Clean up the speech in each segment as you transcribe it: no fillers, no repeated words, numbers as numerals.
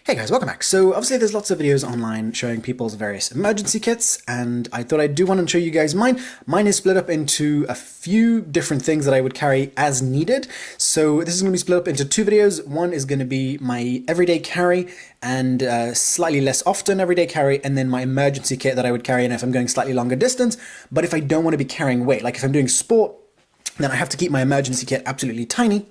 Hey guys, welcome back. So obviously there's lots of videos online showing people's various emergency kits, and I thought I'd do one and show you guys mine. Mine is split up into a few different things that I would carry as needed. So this is going to be split up into two videos. One is going to be my everyday carry and slightly less often everyday carry, and then my emergency kit that I would carry in if I'm going slightly longer distance, but if I don't want to be carrying weight. Like if I'm doing sport, then I have to keep my emergency kit absolutely tiny.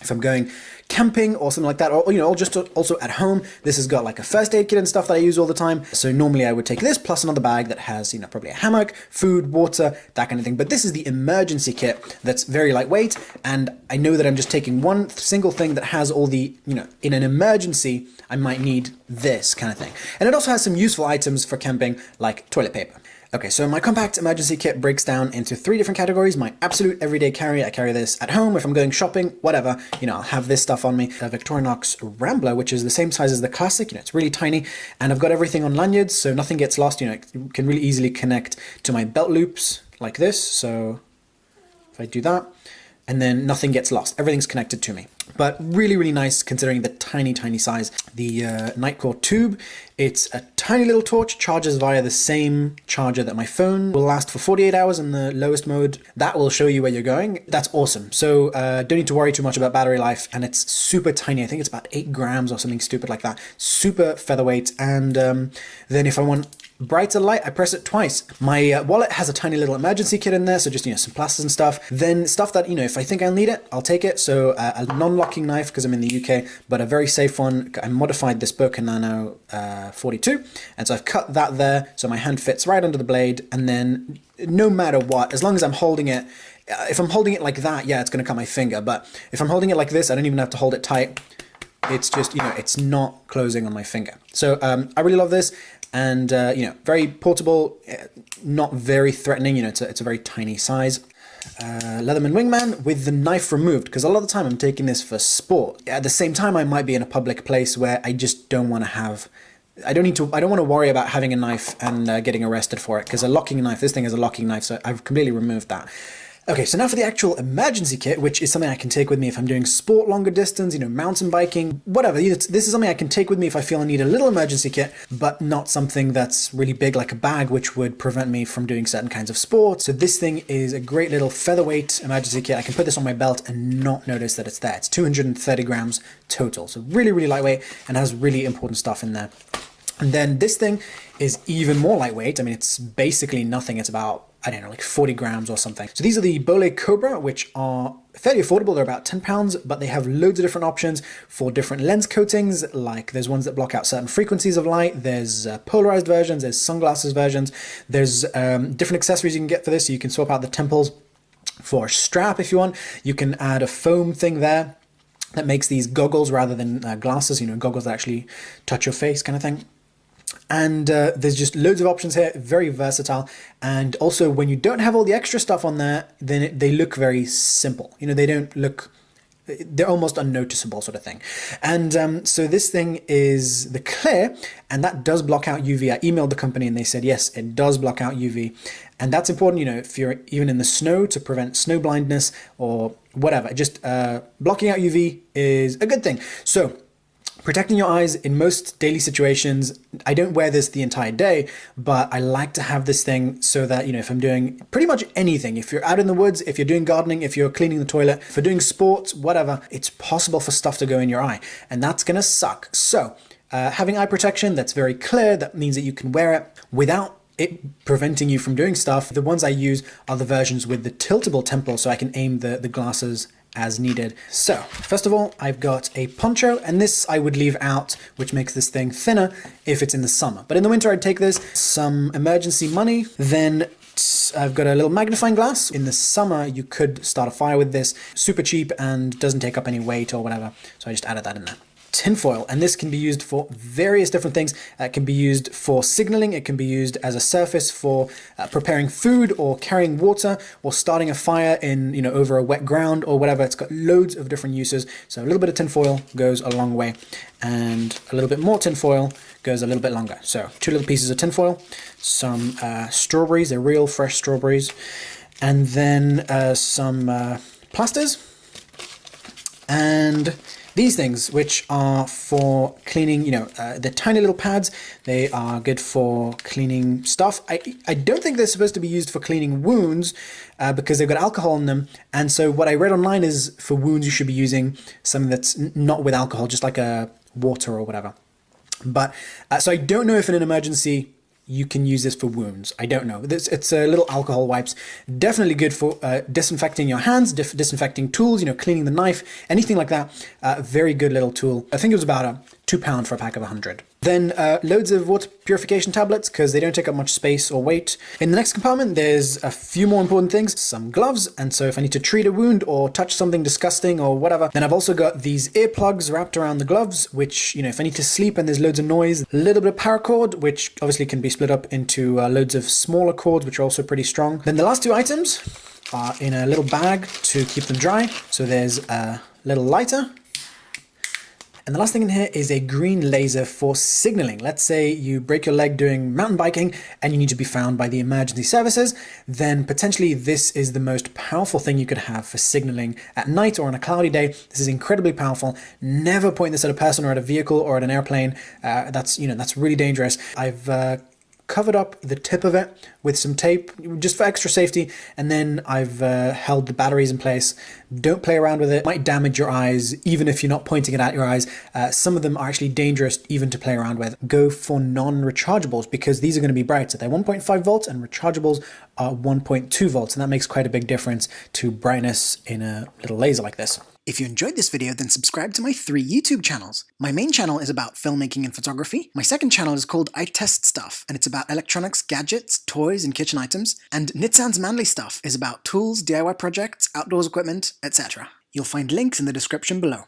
If I'm going camping or something like that, or just also at home, this has got like a first aid kit and stuff that I use all the time. So normally I would take this plus another bag that has, probably a hammock, food, water, that kind of thing. But this is the emergency kit that's very lightweight, and I know that I'm just taking one single thing that has all the, in an emergency, I might need this kind of thing. And it also has some useful items for camping, like toilet paper. Okay, so my compact emergency kit breaks down into three different categories. My absolute everyday carry, I carry this at home if I'm going shopping, whatever, I'll have this stuff on me. A Victorinox Rambler, which is the same size as the Classic, it's really tiny, and I've got everything on lanyards, so nothing gets lost, it can really easily connect to my belt loops like this, so if I do that, and then nothing gets lost, everything's connected to me. But really, really nice considering the tiny, tiny size. The Nightcore tube, it's a tiny little torch, charges via the same charger that my phone will last for 48 hours in the lowest mode. That will show you where you're going. That's awesome. So don't need to worry too much about battery life, and it's super tiny. I think it's about 8 grams or something stupid like that. Super featherweight, and then if I want brighter light, I press it twice. My wallet has a tiny little emergency kit in there, so just some plasters and stuff. Then stuff that, if I think I'll need it, I'll take it. So a non-locking knife, because I'm in the UK, but a very safe one. I modified this Boca Nano 42, and so I've cut that there, so my hand fits right under the blade, and then no matter what, as long as I'm holding it, if I'm holding it like that, yeah, it's going to cut my finger, but if I'm holding it like this, I don't even have to hold it tight. It's just, it's not closing on my finger. So I really love this. And, very portable, not very threatening, it's a very tiny size. Leatherman Wingman with the knife removed, because a lot of the time I'm taking this for sport. At the same time, I might be in a public place where I just don't want to have, I don't want to worry about having a knife and getting arrested for it, because a locking knife, this thing is a locking knife, so I've completely removed that. Okay, so now for the actual emergency kit, which is something I can take with me if I'm doing sport longer distance, mountain biking, whatever. This is something I can take with me if I feel I need a little emergency kit, but not something that's really big like a bag, which would prevent me from doing certain kinds of sports. So this thing is a great little featherweight emergency kit. I can put this on my belt and not notice that it's there. It's 230 grams total, so really, really lightweight, and has really important stuff in there. And then this thing is even more lightweight. I mean, it's basically nothing. It's about, I don't know, like 40 grams or something. So these are the Bole Cobra, which are fairly affordable. They're about 10 pounds, but they have loads of different options for different lens coatings. Like there's ones that block out certain frequencies of light. There's polarized versions. There's sunglasses versions. There's different accessories you can get for this. So you can swap out the temples for a strap if you want. You can add a foam thing there that makes these goggles rather than glasses, goggles that actually touch your face kind of thing. And there's just loads of options here, very versatile. And also when you don't have all the extra stuff on there, then they look very simple. They don't look, they're almost unnoticeable sort of thing. And so this thing is the clear, and that does block out UV. I emailed the company and they said, yes, it does block out UV. And that's important, if you're even in the snow, to prevent snow blindness or whatever. Just blocking out UV is a good thing. So protecting your eyes in most daily situations. I don't wear this the entire day, but I like to have this thing so that, if I'm doing pretty much anything, if you're out in the woods, if you're doing gardening, if you're cleaning the toilet, for doing sports, whatever, it's possible for stuff to go in your eye, and that's gonna suck. So having eye protection that's very clear, that means that you can wear it without it preventing you from doing stuff. The ones I use are the versions with the tiltable temple, so I can aim the glasses as needed. So first of all, I've got a poncho, and this I would leave out, which makes this thing thinner if it's in the summer. But in the winter, I'd take this, some emergency money, then I've got a little magnifying glass. In the summer, you could start a fire with this. Super cheap and doesn't take up any weight or whatever. So I just added that in there. Tinfoil, and this can be used for various different things. It can be used for signaling, it can be used as a surface for preparing food or carrying water or starting a fire in, over a wet ground or whatever. It's got loads of different uses. So a little bit of tinfoil goes a long way, and a little bit more tinfoil goes a little bit longer. So 2 little pieces of tinfoil, some strawberries, they're real fresh strawberries, and then some plasters, and these things, which are for cleaning, the tiny little pads. They are good for cleaning stuff. I don't think they're supposed to be used for cleaning wounds because they've got alcohol in them. And so what I read online is for wounds, you should be using something that's not with alcohol, just like a water or whatever. But so I don't know if in an emergency you can use this for wounds. I don't know. It's a little alcohol wipes. Definitely good for disinfecting your hands, disinfecting tools, cleaning the knife, anything like that. Very good little tool. I think it was about £2 for a pack of 100. Then loads of water purification tablets because they don't take up much space or weight. In the next compartment, there's a few more important things. Some gloves, and so if I need to treat a wound or touch something disgusting or whatever, then I've also got these earplugs wrapped around the gloves, which, if I need to sleep and there's loads of noise, a little bit of paracord, which obviously can be split up into loads of smaller cords, which are also pretty strong. Then the last two items are in a little bag to keep them dry. So there's a little lighter. And the last thing in here is a green laser for signaling. Let's say you break your leg doing mountain biking and you need to be found by the emergency services, then potentially this is the most powerful thing you could have for signaling at night or on a cloudy day. This is incredibly powerful. Never point this at a person or at a vehicle or at an airplane. That's really dangerous. I've covered up the tip of it with some tape just for extra safety, and then I've held the batteries in place. Don't play around with it. It might damage your eyes even if you're not pointing it at your eyes. Some of them are actually dangerous even to play around with. Go for non-rechargeables because these are going to be bright. So they're 1.5 volts and rechargeables are 1.2 volts, and that makes quite a big difference to brightness in a little laser like this. If you enjoyed this video, then subscribe to my 3 YouTube channels. My main channel is about filmmaking and photography. My second channel is called I Test Stuff, and it's about electronics, gadgets, toys, and kitchen items. And Nitsan's ManlyStuff is about tools, DIY projects, outdoors equipment, etc. You'll find links in the description below.